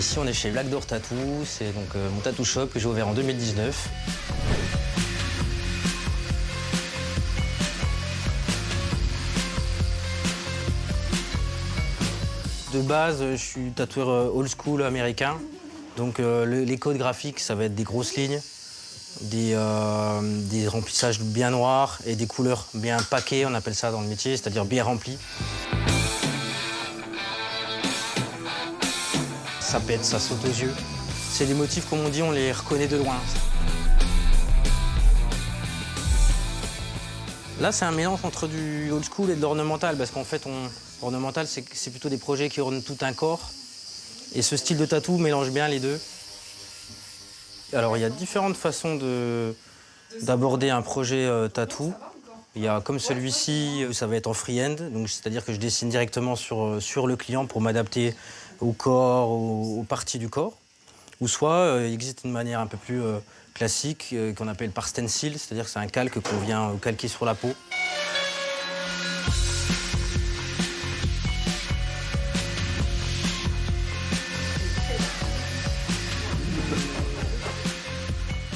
ici, on est chez Black Door Tattoo. C'est donc mon tattoo shop que j'ai ouvert en 2019. De base, je suis tatoueur old school américain. Donc les codes graphiques, ça va être des grosses lignes, des remplissages bien noirs et des couleurs bien paquées, on appelle ça dans le métier, c'est-à-dire bien remplies. Ça pète, ça saute aux yeux. C'est des motifs, comme on dit, on les reconnaît de loin. Là, c'est un mélange entre du old school et de l'ornemental, parce qu'en fait, l'ornemental, c'est plutôt des projets qui ornent tout un corps. Et ce style de tatou mélange bien les deux. Alors, il y a différentes façons d'aborder un projet tatou. Il y a comme celui-ci, ça va être en freehand, donc c'est-à-dire que je dessine directement sur le client pour m'adapter au corps, aux parties du corps. Ou soit, il existe une manière un peu plus classique qu'on appelle par stencil, c'est-à-dire que c'est un calque qu'on vient calquer sur la peau.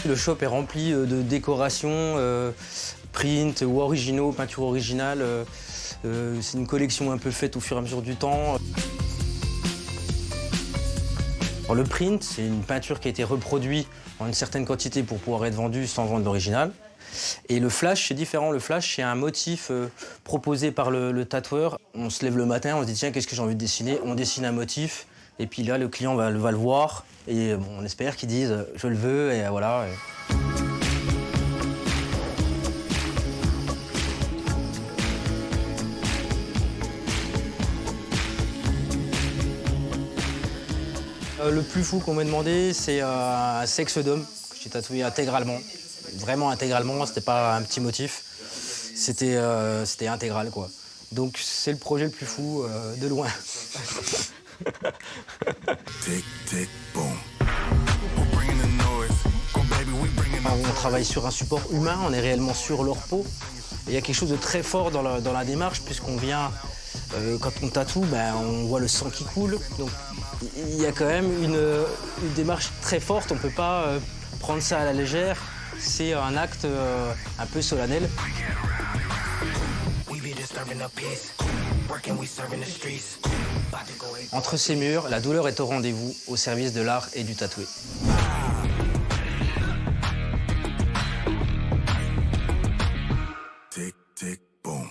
Le shop est rempli de décorations, print ou originaux, peintures originales. C'est une collection un peu faite au fur et à mesure du temps. Alors, le print, c'est une peinture qui a été reproduite en une certaine quantité pour pouvoir être vendue sans vendre l'original. Et le flash, c'est différent. Le flash, c'est un motif proposé par le tatoueur. On se lève le matin, on se dit tiens, qu'est-ce que j'ai envie de dessiner? On dessine un motif. Et puis là, le client va le voir. Et bon, on espère qu'ils disent je le veux, et voilà. Le plus fou qu'on m'a demandé, c'est un sexe d'homme que j'ai tatoué intégralement. Vraiment intégralement, c'était pas un petit motif. C'était intégral, quoi. Donc c'est le projet le plus fou de loin. On travaille sur un support humain, on est réellement sur leur peau. Et il y a quelque chose de très fort dans la démarche, puisqu'on vient, quand on tatoue, ben, on voit le sang qui coule. Donc il y a quand même une démarche très forte, on ne peut pas prendre ça à la légère. C'est un acte un peu solennel. Entre ces murs, la douleur est au rendez-vous, au service de l'art et du tatoué. Tick, tick, boom.